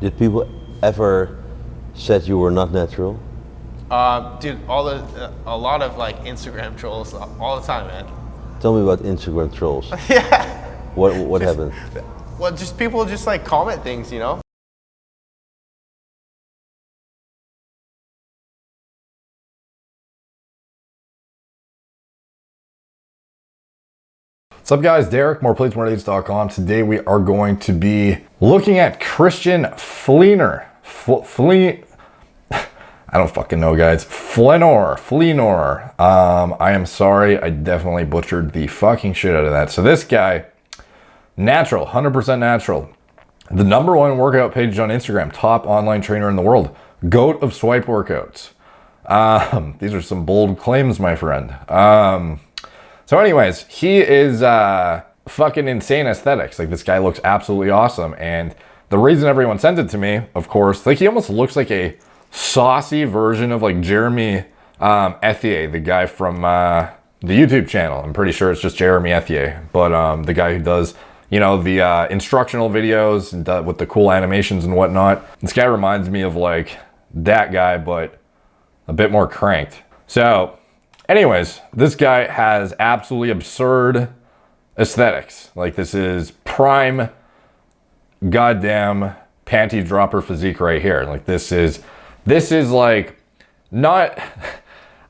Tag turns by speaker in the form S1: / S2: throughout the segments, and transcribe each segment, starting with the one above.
S1: Did people ever said you were not natural?
S2: Dude, a lot of like Instagram trolls all the time, man.
S1: Tell me about Instagram trolls.
S2: Yeah.
S1: What happened?
S2: Well, just people just like comment things, you know?
S3: What's up guys, Derek, moreplates.com. Today we are going to be looking at Christian Fleenor. I don't fucking know guys. Fleenor. I am sorry, I definitely butchered the fucking shit out of that. So this guy, natural, 100% natural. The #1 workout page on Instagram, top online trainer in the world. GOAT of swipe workouts. These are some bold claims, my friend. So anyways, he is fucking insane aesthetics. Like, this guy looks absolutely awesome. And the reason everyone sent it to me, of course, like, he almost looks like a saucy version of like Jeremy Ethie, the guy from the YouTube channel. I'm pretty sure it's just Jeremy Ethie, but the guy who does, you know, the instructional videos and with the cool animations and whatnot. This guy reminds me of like that guy, but a bit more cranked. So anyways, this guy has absolutely absurd aesthetics. Like, this is prime goddamn panty dropper physique right here. Like, this is like not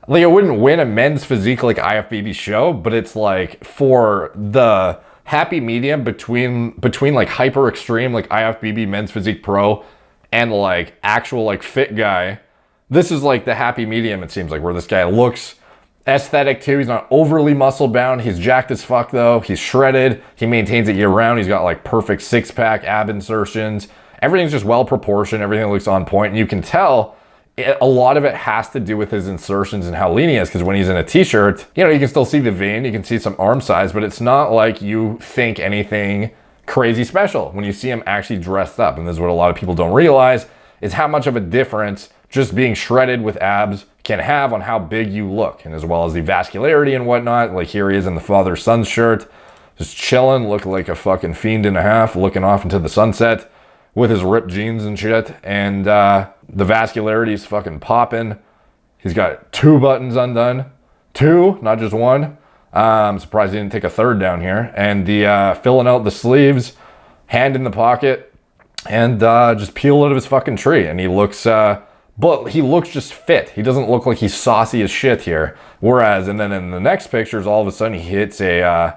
S3: like, it wouldn't win a men's physique like IFBB show, but it's like for the happy medium between like hyper extreme like IFBB men's physique pro and like actual like fit guy. This is like the happy medium, it seems like, where this guy looks aesthetic too. He's not overly muscle bound. He's jacked as fuck though. He's shredded. He maintains it year round. He's got like perfect six-pack ab insertions. Everything's just well proportioned. Everything looks on point. And you can tell a lot of it has to do with his insertions and how lean he is, because when he's in a t-shirt, you know, you can still see the vein, you can see some arm size, but it's not like you think anything crazy special when you see him actually dressed up. And this is what a lot of people don't realize, is how much of a difference just being shredded with abs can have on how big you look, and as well as the vascularity and whatnot. Like, here he is in the father-son shirt, just chilling, looking like a fucking fiend and a half, looking off into the sunset with his ripped jeans and shit. And the vascularity is fucking popping. He's got 2 buttons undone. 2, not just 1. I'm surprised he didn't take a 3rd down here. And the filling out the sleeves, hand in the pocket, and just peel out of his fucking tree. And he looks but he looks just fit. He doesn't look like he's saucy as shit here. Whereas, and then in the next pictures, all of a sudden he hits a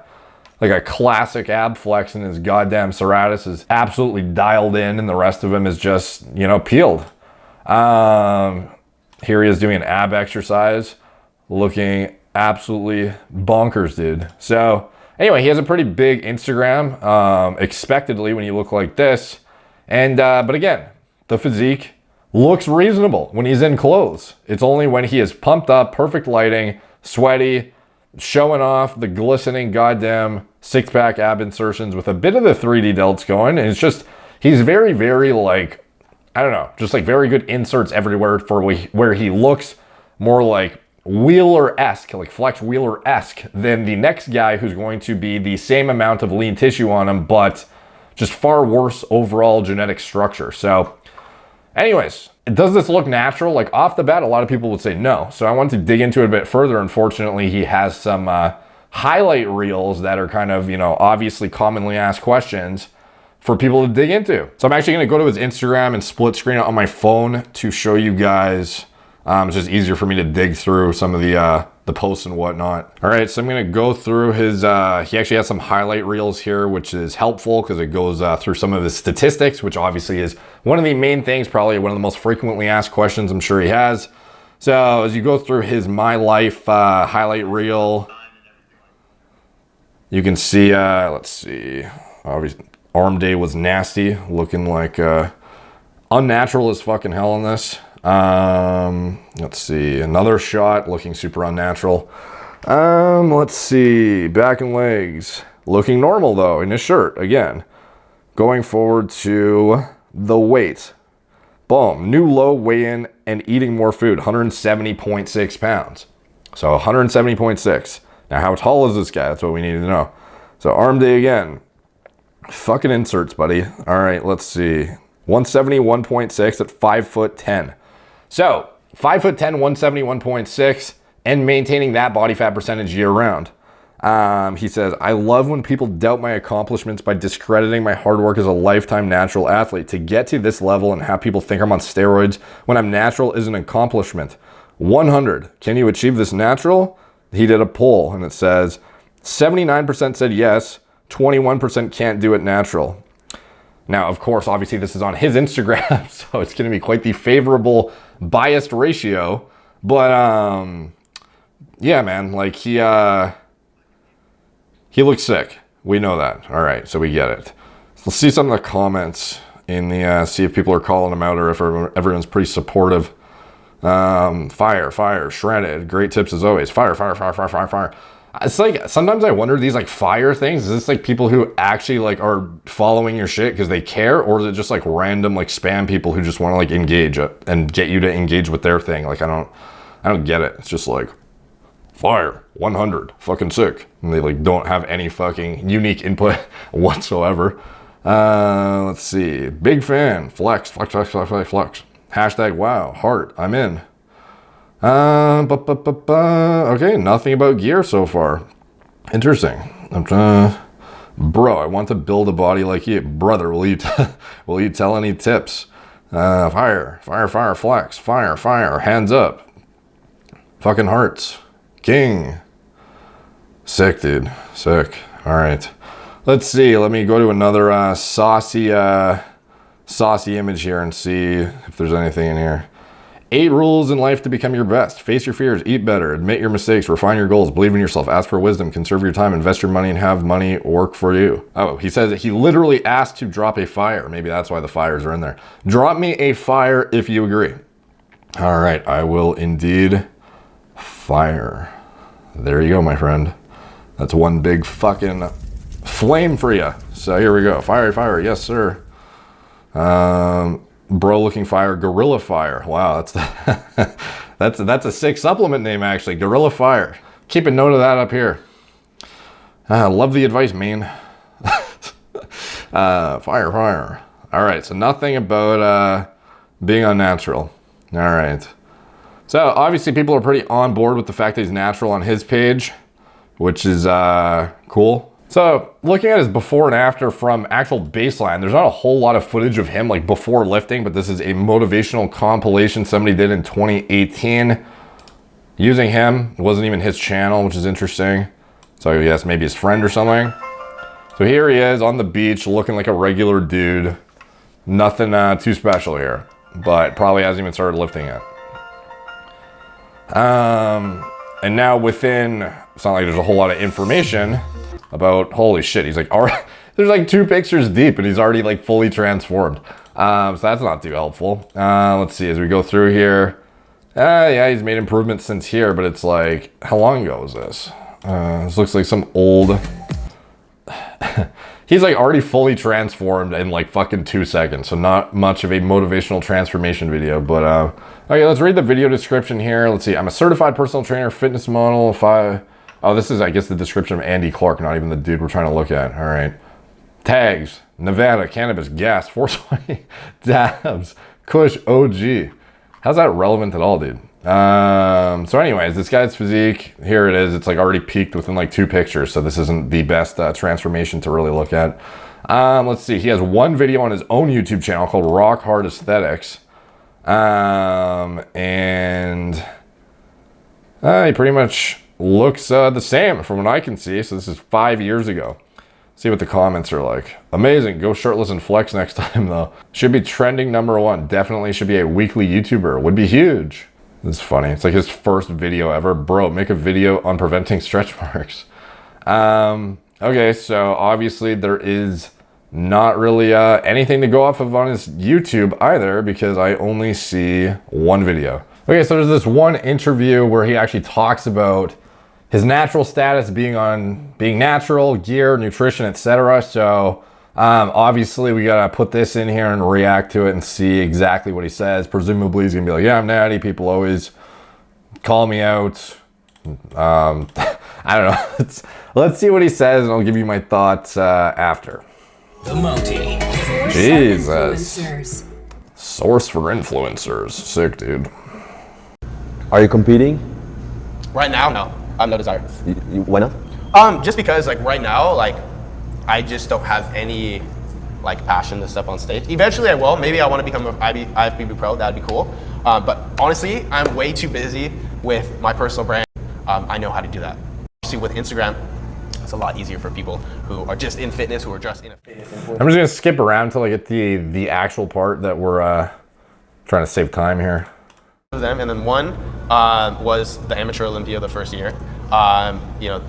S3: like a classic ab flex, and his goddamn serratus is absolutely dialed in, and the rest of him is just, you know, peeled. Here he is doing an ab exercise, looking absolutely bonkers, dude. So anyway, he has a pretty big Instagram, expectedly, when you look like this. And but again, the physique looks reasonable when he's in clothes. It's only when he is pumped up, perfect lighting, sweaty, showing off the glistening goddamn six-pack ab insertions with a bit of the 3D delts going. And it's just, he's very, very like, I don't know, just like very good inserts everywhere for where he looks more like Wheeler-esque, like Flex Wheeler-esque, than the next guy who's going to be the same amount of lean tissue on him, but just far worse overall genetic structure. So anyways, does this look natural? Like, off the bat, a lot of people would say no. So I wanted to dig into it a bit further. Unfortunately, he has some highlight reels that are kind of, you know, obviously commonly asked questions for people to dig into. So I'm actually going to go to his Instagram and split screen it on my phone to show you guys. It's just easier for me to dig through some of the posts and whatnot. All right, so I'm going to go through his, he actually has some highlight reels here, which is helpful because it goes through some of his statistics, which obviously is one of the main things, probably one of the most frequently asked questions I'm sure he has. So as you go through his My Life highlight reel, you can see, let's see, obviously arm day was nasty, looking like unnatural as fucking hell in this. Let's see, another shot looking super unnatural. Let's see, back and legs looking normal though in his shirt again. Going forward to the weight, boom, new low weigh-in and eating more food, 170.6 pounds. So 170.6. Now, how tall is this guy? That's what we need to know. So arm day again, fucking inserts, buddy. All right, let's see. 171.6 at 5'10". So 5'10", 171.6, and maintaining that body fat percentage year round. He says, I love when people doubt my accomplishments by discrediting my hard work as a lifetime natural athlete. To get to this level and have people think I'm on steroids when I'm natural is an accomplishment. 100. Can you achieve this natural? He did a poll and it says 79% said yes, 21% can't do it natural. Now, of course, obviously this is on his Instagram, so it's going to be quite the favorable biased ratio. But yeah, man, like he looks sick. We know that. All right, so we get it. Let's see some of the comments in the, see if people are calling him out or if everyone's pretty supportive. Fire, shredded. Great tips as always. Fire. It's like, sometimes I wonder these like fire things, is this like people who actually like are following your shit because they care? Or is it just like random like spam people who just want to like engage and get you to engage with their thing? Like, I don't get it. It's just like, fire, 100, fucking sick. And they like don't have any fucking unique input whatsoever. Let's see. Big fan. Flex. Hashtag wow. Heart. I'm in. Okay, nothing about gear so far. Interesting. Bro, I want to build a body like you. Brother, will you tell any tips? Fire, flex. Fire. Hands up. Fucking hearts. King. Sick, dude. Sick. All right. Let's see. Let me go to another saucy image here and see if there's anything in here. 8 rules in life to become your best. Face your fears, eat better, admit your mistakes, refine your goals, believe in yourself, ask for wisdom, conserve your time, invest your money, and have money work for you. Oh, he says that he literally asked to drop a fire. Maybe that's why the fires are in there. Drop me a fire if you agree. All right, I will indeed fire. There you go, my friend. That's one big fucking flame for you. So here we go. Fire. Yes, sir. Bro looking fire, gorilla fire. Wow, that's a sick supplement name actually. Gorilla fire. Keep a note of that up here. Love the advice, man. Fire. All right, so nothing about being unnatural. All right. So obviously people are pretty on board with the fact that he's natural on his page, which is cool. So looking at his before and after from actual baseline, there's not a whole lot of footage of him like before lifting, but this is a motivational compilation somebody did in 2018 using him. It wasn't even his channel, which is interesting. So yes, maybe his friend or something. So here he is on the beach looking like a regular dude. Nothing too special here, but probably hasn't even started lifting yet. And now within, it's not like there's a whole lot of information about, holy shit, he's like, all right, there's like 2 pictures deep and he's already like fully transformed. So that's not too helpful. Let's see, as we go through here, yeah, he's made improvements since here, but it's like, how long ago was this? This looks like some old, he's like already fully transformed in like fucking 2 seconds. So not much of a motivational transformation video, but okay, let's read the video description here. Let's see, I'm a certified personal trainer, fitness model, oh, this is, I guess, the description of Andy Clark, not even the dude we're trying to look at. All right. Tags, Nevada, cannabis, gas, 420, dabs, Kush, OG. How's that relevant at all, dude? So anyways, this guy's physique, here it is. It's like already peaked within like 2 pictures. So this isn't the best transformation to really look at. Let's see. He has one video on his own YouTube channel called Rock Hard Aesthetics. And he pretty much looks the same from what I can see. So this is 5 years ago. See what the comments are like. Amazing. Go shirtless and flex next time though. Should be trending #1. Definitely should be a weekly YouTuber. Would be huge. This is funny. It's like his first video ever. Bro, make a video on preventing stretch marks. Okay, so obviously there is not really anything to go off of on his YouTube either because I only see one video. Okay, so there's this one interview where he actually talks about his natural status being natural, gear, nutrition, etc. So obviously we gotta put this in here and react to it and see exactly what he says. Presumably he's gonna be like, yeah, I'm natty. People always call me out. I don't know. Let's see what he says and I'll give you my thoughts after.
S4: The Moti.
S3: Jesus. Source for influencers. Sick, dude.
S1: Are you competing?
S2: Right now, no. I have no desire.
S1: Why not?
S2: Just because like right now, like I just don't have any like passion to step on stage. Eventually I will. Maybe I want to become an IFBB pro. That'd be cool. But honestly, I'm way too busy with my personal brand. I know how to do that. See, with Instagram, it's a lot easier for people who are just in fitness, who are just in a fitness influencer.
S3: I'm just gonna skip around till I get the actual part that we're trying to save time here.
S2: Them, and then one was the Amateur Olympia the first year. You know,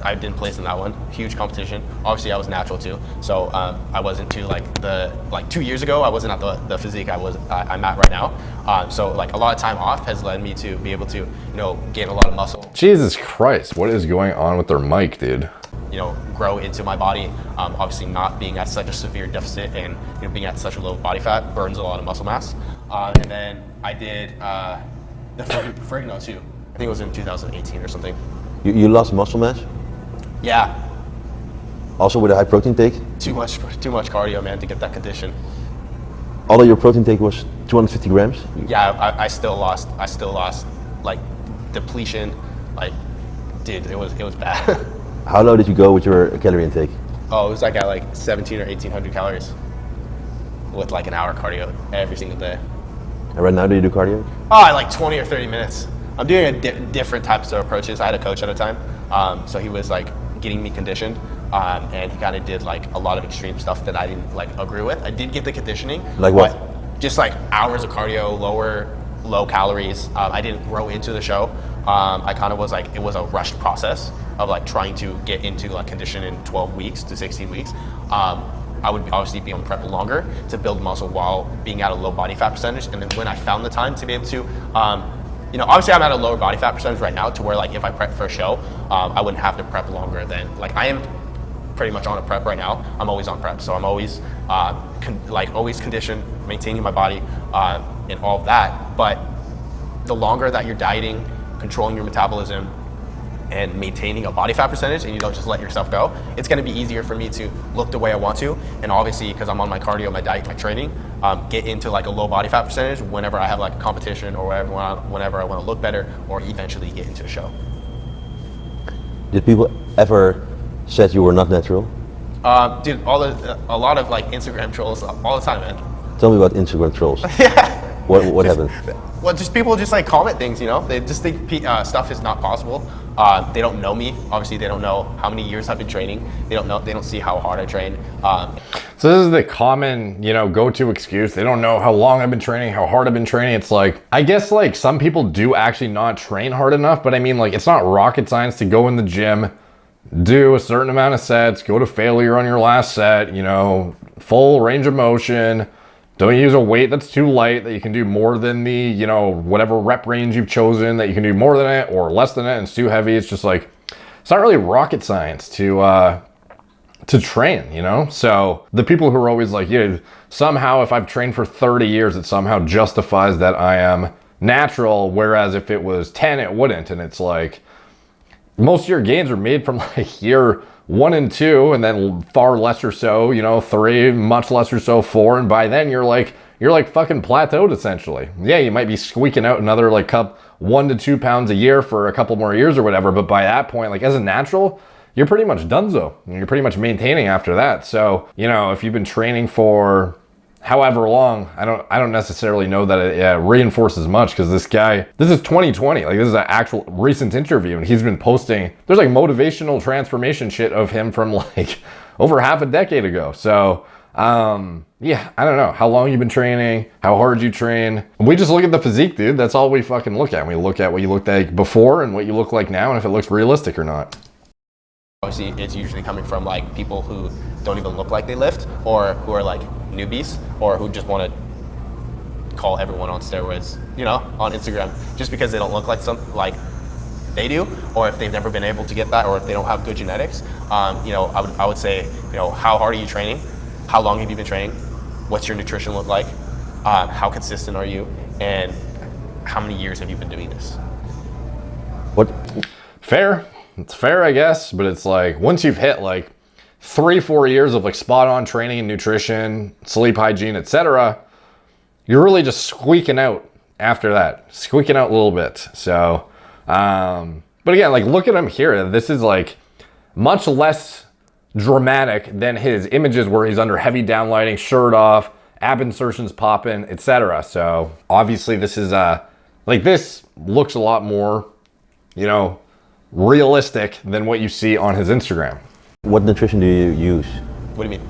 S2: I didn't place in that one. Huge competition. Obviously, I was natural too, so I wasn't too like 2 years ago. I wasn't at the physique I'm at right now. So like a lot of time off has led me to be able to, you know, gain a lot of muscle.
S3: Jesus Christ, what is going on with their mic, dude?
S2: You know, grow into my body. Obviously, not being at such a severe deficit and, you know, being at such a low body fat burns a lot of muscle mass. And then I did the Frigno too. I think it was in 2018 or something.
S1: You lost muscle mass?
S2: Yeah.
S1: Also with a high protein take?
S2: Too much cardio, man, to get that condition.
S1: Although your protein take was 250 grams?
S2: Yeah, I still lost like depletion. Like, dude, it was bad.
S1: How low did you go with your calorie intake?
S2: Oh, it was like at like 17 or 1800 calories with like an hour cardio every single day.
S1: And right now, do you do cardio?
S2: Oh, like 20 or 30 minutes. I'm doing different types of approaches. I had a coach at a time, so he was like getting me conditioned, and he kind of did like a lot of extreme stuff that I didn't like agree with. I did get the conditioning.
S1: Like what?
S2: Just like hours of cardio, low calories. I didn't grow into the show. I kind of was like, it was a rushed process of like trying to get into like condition in 12 weeks to 16 weeks. I would obviously be on prep longer to build muscle while being at a low body fat percentage. And then when I found the time to be able to, you know, obviously I'm at a lower body fat percentage right now to where like if I prep for a show, I wouldn't have to prep longer than, like I am pretty much on a prep right now. I'm always on prep. So I'm always always conditioned, maintaining my body and all of that. But the longer that you're dieting, controlling your metabolism, and maintaining a body fat percentage, and you don't just let yourself go, it's going to be easier for me to look the way I want to, and obviously because I'm on my cardio, my diet, my training, get into like a low body fat percentage whenever I have like a competition or whenever I want to look better, or eventually get into a show.
S1: Did people ever said you were not natural?
S2: Dude, a lot of like Instagram trolls all the time, man.
S1: Tell me about Instagram trolls.
S2: Yeah.
S1: What happened?
S2: Well, just people just like comment things, you know. They just think stuff is not possible. They don't know me. Obviously, they don't know how many years I've been training. They don't see how hard I train.
S3: So this is the common, you know, go-to excuse. They don't know how long I've been training, how hard I've been training. It's like, I guess like some people do actually not train hard enough, but I mean like it's not rocket science to go in the gym, do a certain amount of sets, go to failure on your last set, you know, full range of motion. Don't use a weight that's too light, that you can do more than the, you know, whatever rep range you've chosen, that you can do more than it or less than it, and it's too heavy. It's just like, it's not really rocket science to train, you know? So the people who are always like, yeah, somehow if I've trained for 30 years, it somehow justifies that I am natural, whereas if it was 10, it wouldn't. And it's like, most of your gains are made from like year 1 and 2, and then far lesser so, you know, 3, much lesser so 4, and by then you're like fucking plateaued essentially. Yeah, you might be squeaking out another like 1 to 2 pounds a year for a couple more years or whatever, but by that point, like as a natural, you're pretty much donezo. You're pretty much maintaining after that. So, you know, if you've been training for however long, I don't necessarily know that it reinforces much, because this guy, this is 2020, like this is an actual recent interview, and he's been posting, there's like motivational transformation shit of him from like over half a decade ago. So yeah, I don't know how long you've been training, how hard you train. We just look at the physique, dude. That's all we fucking look at. We look at what you looked like before and what you look like now, and if it looks realistic or not.
S2: Obviously, it's usually coming from like people who don't even look like they lift, or who are like newbies, or who just want to call everyone on steroids, you know, on Instagram, just because they don't look like they do, or if they've never been able to get that, or if they don't have good genetics. You know, I would say, you know, how hard are you training? How long have you been training? What's your nutrition look like? How consistent are you? And how many years have you been doing this?
S1: What?
S3: Fair. It's fair, I guess, but it's like once you've hit like 3-4 years of like spot on training and nutrition, sleep hygiene, etc., you're really just squeaking out after that, squeaking out a little bit. So, but again, like look at him here. This is like much less dramatic than his images where he's under heavy downlighting, shirt off, ab insertions popping, etc. So obviously this is like this looks a lot more, you know, realistic than what you see on his Instagram.
S1: What nutrition do you use?
S2: What do you mean?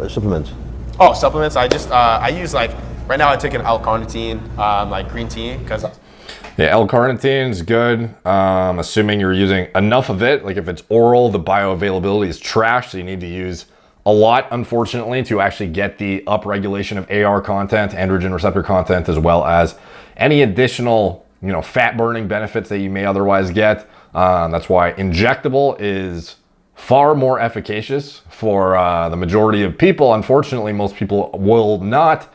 S1: Supplements.
S2: Oh, supplements. I just I use like right now I take an L-carnitine, like green tea, because
S3: Yeah, L-carnitine is good. Assuming you're using enough of it. Like if it's oral, the bioavailability is trash, so you need to use a lot, unfortunately, to actually get the upregulation of AR content, androgen receptor content, as well as any additional, you know, fat burning benefits that you may otherwise get. That's why injectable is far more efficacious for the majority of people. Unfortunately, most people will not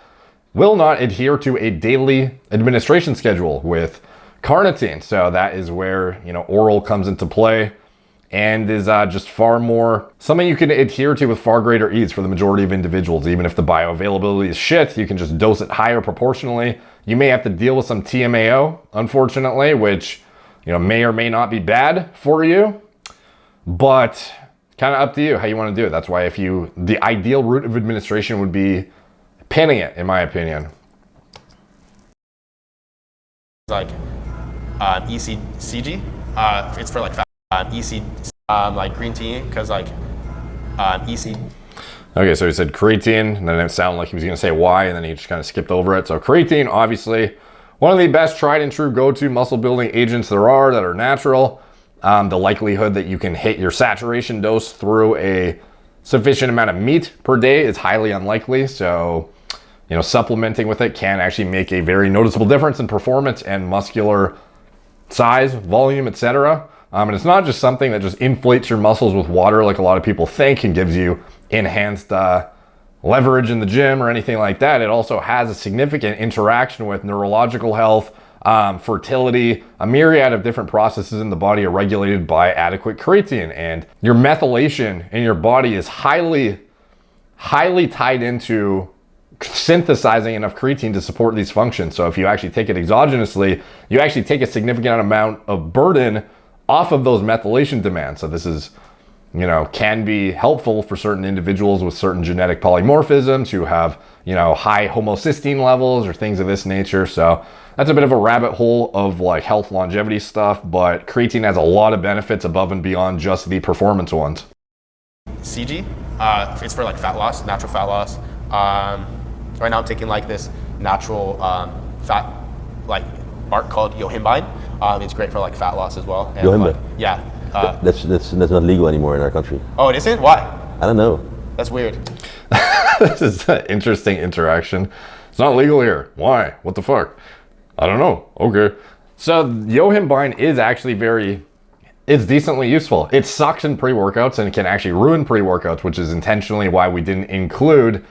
S3: adhere to a daily administration schedule with carnitine. So that is where, you know, oral comes into play and is just far more something you can adhere to with far greater ease for the majority of individuals. Even if the bioavailability is shit, you can just dose it higher proportionally. You may have to deal with some TMAO, unfortunately, which, you know, may or may not be bad for you, but kind of up to you how you want to do it. That's why the ideal route of administration would be pinning it, in my opinion.
S2: like ECG. It's for like EC, like green tea, because like EC.
S3: Okay, so he said creatine, and then it sounded like he was going to say why, and then he just kind of skipped over it. So creatine, obviously, one of the best tried and true go-to muscle building agents there are that are natural. The likelihood that you can hit your saturation dose through a sufficient amount of meat per day is highly unlikely. So, you know, supplementing with it can actually make a very noticeable difference in performance and muscular size, volume, etc. And it's not just something that just inflates your muscles with water like a lot of people think and gives you enhanced leverage in the gym or anything like that. It also has a significant interaction with neurological health, fertility. A myriad of different processes in the body are regulated by adequate creatine, and your methylation in your body is highly tied into synthesizing enough creatine to support these functions. So if you actually take it exogenously, you actually take a significant amount of burden off of those methylation demands. So this is, you know, can be helpful for certain individuals with certain genetic polymorphisms who have, you know, high homocysteine levels or things of this nature. So that's a bit of a rabbit hole of like health longevity stuff, but creatine has a lot of benefits above and beyond just the performance ones.
S2: CG, it's for like fat loss, natural fat loss. Right now I'm taking like this natural fat like bark called Yohimbine. It's great for like fat loss as well. And,
S1: Yohimbine?
S2: Yeah.
S1: That's not legal anymore in our country.
S2: Oh, it isn't? Why?
S1: I don't know.
S2: That's weird.
S3: This is an interesting interaction. It's not legal here. Why? What the fuck? I don't know. Okay. So Yohimbine is actually it's decently useful. It sucks in pre-workouts and can actually ruin pre-workouts, which is intentionally why we didn't include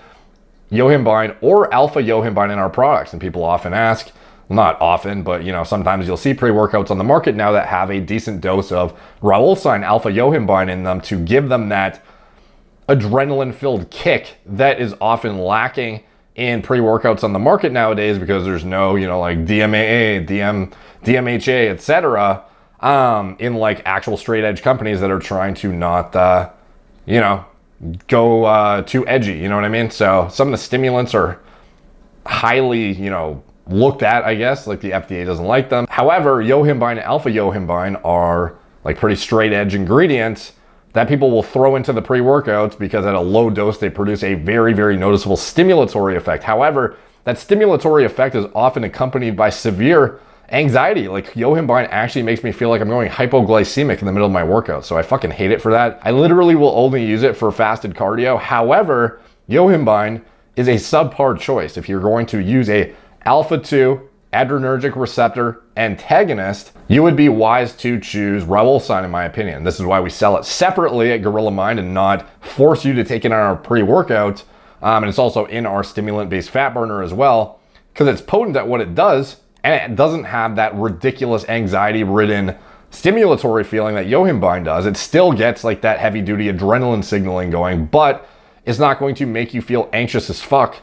S3: Yohimbine or alpha Yohimbine in our products. And people often ask, not often, but you know, sometimes you'll see pre-workouts on the market now that have a decent dose of Raoulcine alpha Yohimbine in them to give them that adrenaline-filled kick that is often lacking in pre-workouts on the market nowadays because there's no, you know, like DMAA, DMHA, etc. In like actual straight edge companies that are trying to not, you know, go too edgy, you know what I mean? So some of the stimulants are highly, you know, looked at, I guess, like the FDA doesn't like them. However, Yohimbine and alpha Yohimbine are like pretty straight edge ingredients that people will throw into the pre-workouts because at a low dose, they produce a very, very noticeable stimulatory effect. However, that stimulatory effect is often accompanied by severe anxiety. Like Yohimbine actually makes me feel like I'm going hypoglycemic in the middle of my workout. So I fucking hate it for that. I literally will only use it for fasted cardio. However, Yohimbine is a subpar choice. If you're going to use a alpha-2 adrenergic receptor antagonist, you would be wise to choose Raoulcine, in my opinion. This is why we sell it separately at Gorilla Mind and not force you to take it on our pre-workout. And it's also in our stimulant-based fat burner as well, because it's potent at what it does, and it doesn't have that ridiculous anxiety-ridden stimulatory feeling that Yohimbine does. It still gets like that heavy duty adrenaline signaling going, but it's not going to make you feel anxious as fuck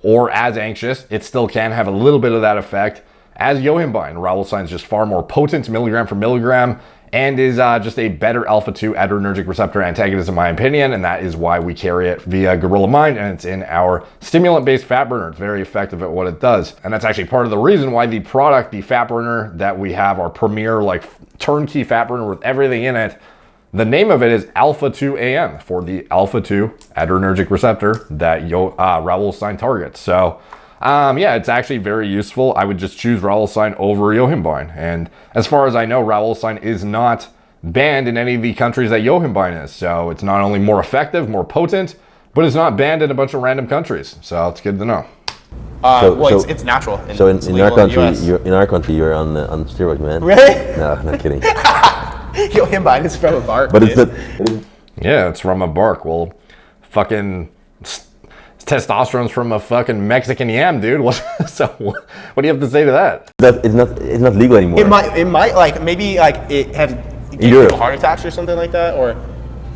S3: or as anxious. It still can have a little bit of that effect as Yohimbine. Ribosine's just far more potent milligram for milligram and is just a better alpha-2 adrenergic receptor antagonist in my opinion, and that is why we carry it via Gorilla Mind, and it's in our stimulant-based fat burner. It's very effective at what it does, and that's actually part of the reason why the product, the fat burner that we have, our premier like turnkey fat burner with everything in it, the name of it is Alpha-2 AM for the alpha-2 adrenergic receptor that Ribosine targets. So yeah, it's actually very useful. I would just choose Ribosine over Yohimbine. And as far as I know, Ribosine is not banned in any of the countries that Yohimbine is. So it's not only more effective, more potent, but it's not banned in a bunch of random countries. So it's good to know.
S2: It's natural.
S1: So in our country, you're on steroids, man.
S2: Really?
S1: No, not kidding.
S2: Yohimbine is from a bark.
S1: But it's
S3: Yeah, it's from a bark. Well, fucking testosterone's from a fucking Mexican yam, dude. What do you have to say to that?
S1: it's not legal anymore.
S2: It might like maybe like it have heart attacks or something like that, or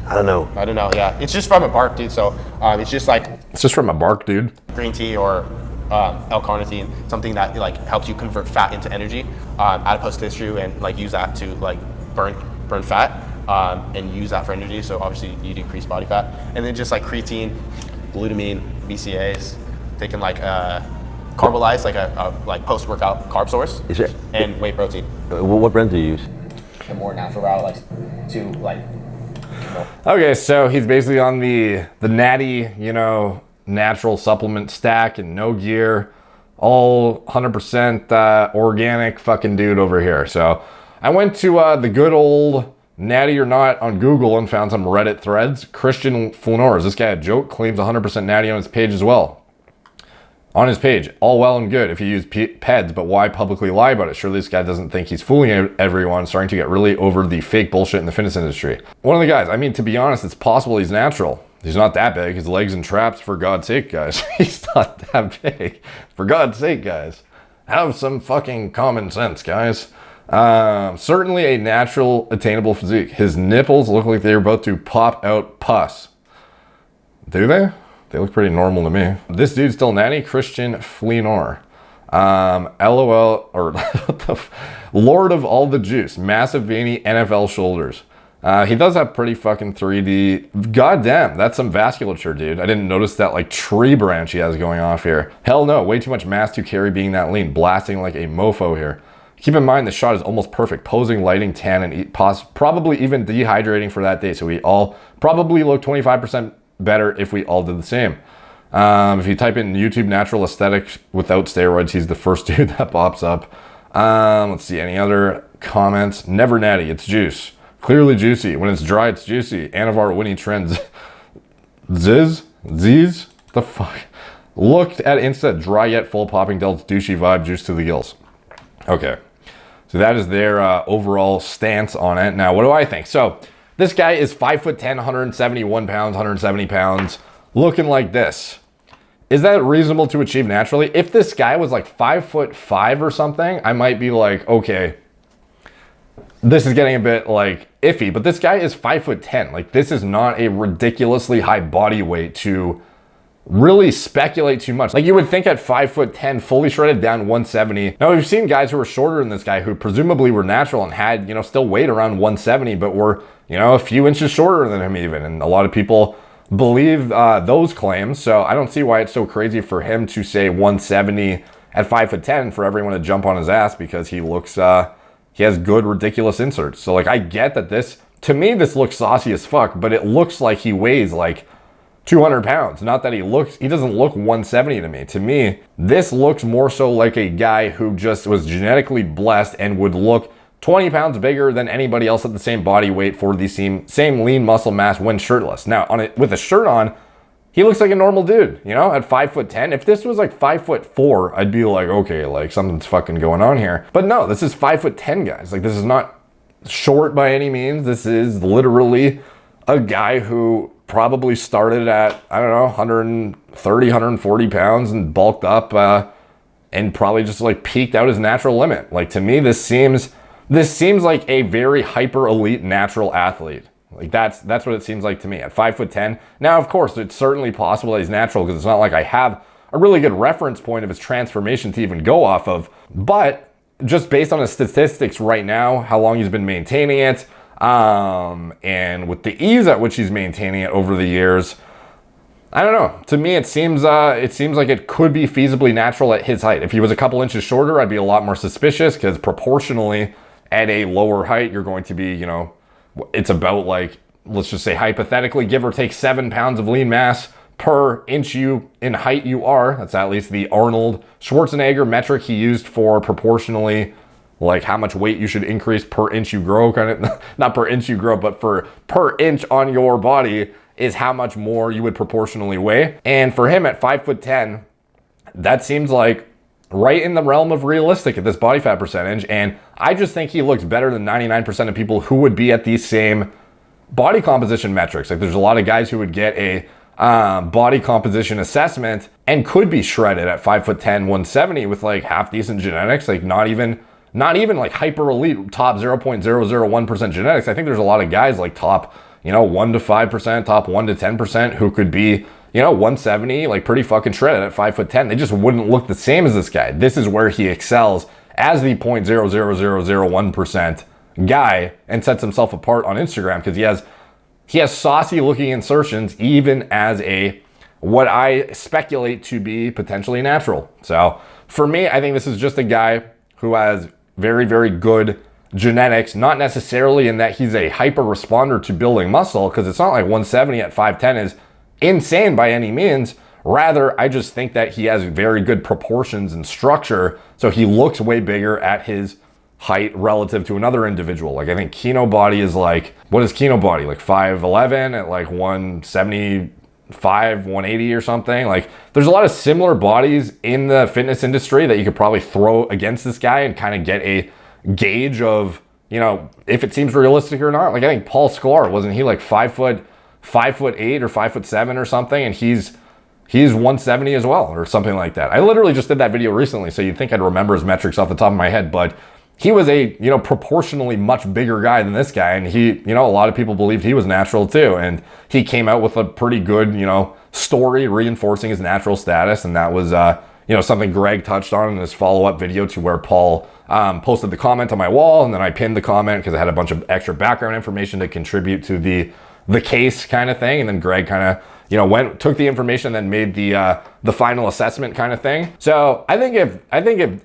S1: I don't know.
S2: Yeah, it's just from a bark, dude. So it's just like
S3: It's just from a bark, dude.
S2: green tea or L-carnitine, something that like helps you convert fat into energy, adipose tissue, and like use that to like burn fat and use that for energy. So obviously you decrease body fat, and then just like creatine, glutamine, BCAAs, taking like Carbolyze, like a like post-workout carb source, and whey protein.
S1: What brand do you use?
S2: The more natural route, like to like.
S3: Okay, so he's basically on the Natty, natural supplement stack and no gear, all 100% organic fucking dude over here. So I went to the good old Natty or Not on Google and found some Reddit threads. Christian Fleenor, is this guy a joke? Claims 100% Natty on his page as well. On his page, all well and good if you use PEDs, but why publicly lie about it? Surely this guy doesn't think he's fooling everyone, starting to get really over the fake bullshit in the fitness industry. One of the guys, I mean, to be honest, it's possible he's natural. He's not that big. His legs and traps, for God's sake, guys. He's not that big. For God's sake, guys. Have some fucking common sense, guys. Certainly a natural, attainable physique. His nipples look like they're about to pop out pus. Do they? They look pretty normal to me. This dude's still Natty, Christian Fleenor. LOL, or what the Lord of all the juice. Massive veiny NFL shoulders. He does have pretty fucking 3D. Goddamn, that's some vasculature, dude. I didn't notice that like tree branch he has going off here. Hell no, way too much mass to carry being that lean. Blasting like a mofo here. Keep in mind the shot is almost perfect. Posing, lighting, tan, and probably even dehydrating for that day. So we all probably look 25% better if we all did the same. If you type in YouTube natural aesthetics without steroids, he's the first dude that pops up. Let's see, any other comments? Never Natty, it's juice. Clearly juicy. When it's dry, it's juicy. Anavar Winnie Trends. Ziz? The fuck? Looked at Insta, dry yet full popping delts, douchey vibe, juice to the gills. Okay. So that is their overall stance on it. Now, what do I think? So this guy is 5'10", 171 pounds, 170 pounds, looking like this. Is that reasonable to achieve naturally? If this guy was like 5'5" or something, I might be like, okay, this is getting a bit like iffy, but this guy is 5'10". Like, this is not a ridiculously high body weight to really speculate too much. Like, you would think at 5'10", fully shredded down 170. Now, we've seen guys who were shorter than this guy who presumably were natural and had, still weighed around 170, but were, a few inches shorter than him even. And a lot of people believe those claims. So I don't see why it's so crazy for him to say 170 at 5'10" for everyone to jump on his ass, because he looks, he has good, ridiculous inserts. So like, I get that this, to me, this looks saucy as fuck, but it looks like he weighs like 200 pounds. Not that he doesn't look 170 to me. To me, this looks more so like a guy who just was genetically blessed and would look 20 pounds bigger than anybody else at the same body weight for the same lean muscle mass when shirtless. Now, with a shirt on, he looks like a normal dude, at 5'10". If this was like 5'4", I'd be like, okay, like something's fucking going on here. But no, this is 5'10", guys. Like, this is not short by any means. This is literally a guy who probably started at, I don't know, 130, 140 pounds and bulked up and probably just like peaked out his natural limit. Like, to me, this seems This seems like a very hyper elite natural athlete. Like that's what it seems like to me at 5'10". Now, of course, it's certainly possible that he's natural because it's not like I have a really good reference point of his transformation to even go off of. But just based on his statistics right now, how long he's been maintaining it, and with the ease at which he's maintaining it over the years, I don't know. To me, it seems like it could be feasibly natural at his height. If he was a couple inches shorter, I'd be a lot more suspicious because proportionally at a lower height, you're going to be, you know, it's about like, let's just say hypothetically, give or take 7 pounds of lean mass per inch you in height you are. That's at least the Arnold Schwarzenegger metric he used for proportionally, like how much weight you should increase per inch you grow, kind of, not per inch you grow, but for per inch on your body is how much more you would proportionally weigh. And for him at 5'10", that seems like right in the realm of realistic at this body fat percentage. And I just think he looks better than 99% of people who would be at these same body composition metrics. Like there's a lot of guys who would get a body composition assessment and could be shredded at 5'10", 170 with like half decent genetics, like not even like hyper elite top 0.001% genetics. I think there's a lot of guys like top, 1 to 5%, top 1 to 10% who could be, 170, like pretty fucking shredded at 5'10". They just wouldn't look the same as this guy. This is where he excels as the 0.00001% guy and sets himself apart on Instagram because he has saucy looking insertions even as a, what I speculate to be potentially natural. So for me, I think this is just a guy who has very, very good genetics, not necessarily in that he's a hyper responder to building muscle, because it's not like 170 at 5'10 is insane by any means. Rather, I just think that he has very good proportions and structure, so he looks way bigger at his height relative to another individual. Like I think Kino Body is like, what is Kino Body? Like 5'11 at like 175, 180 or something. Like there's a lot of similar bodies in the fitness industry that you could probably throw against this guy and kind of get a gauge of, if it seems realistic or not. Like I think Paul Sklar, wasn't he like 5'8" or 5'7" or something? And he's 170 as well or something like that. I literally just did that video recently, so you'd think I'd remember his metrics off the top of my head, but he was a, proportionally much bigger guy than this guy. And he, a lot of people believed he was natural too. And he came out with a pretty good, story reinforcing his natural status. And that was, something Greg touched on in his follow-up video to where Paul posted the comment on my wall. And then I pinned the comment because I had a bunch of extra background information to contribute to the case kind of thing. And then Greg kind of, took the information and then made the final assessment kind of thing. So I think if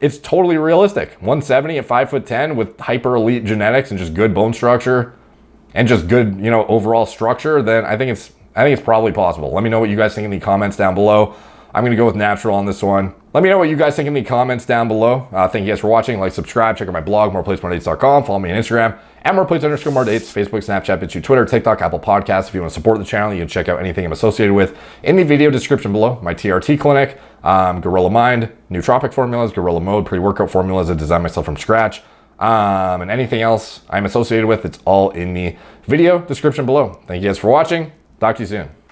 S3: it's totally realistic, 170 at 5'10" with hyper elite genetics and just good bone structure and just good, overall structure, then I think it's probably possible. Let me know what you guys think in the comments down below. I'm going to go with natural on this one. Let me know what you guys think in the comments down below. Thank you guys for watching. Like, subscribe, check out my blog, moreplates.com. Follow me on Instagram at moreplates_moredates, Facebook, Snapchat, BitChute, Twitter, TikTok, Apple Podcasts. If you want to support the channel, you can check out anything I'm associated with in the video description below. My TRT clinic, Gorilla Mind, nootropic formulas, Gorilla Mode, pre-workout formulas I designed myself from scratch. And anything else I'm associated with, it's all in the video description below. Thank you guys for watching. Talk to you soon.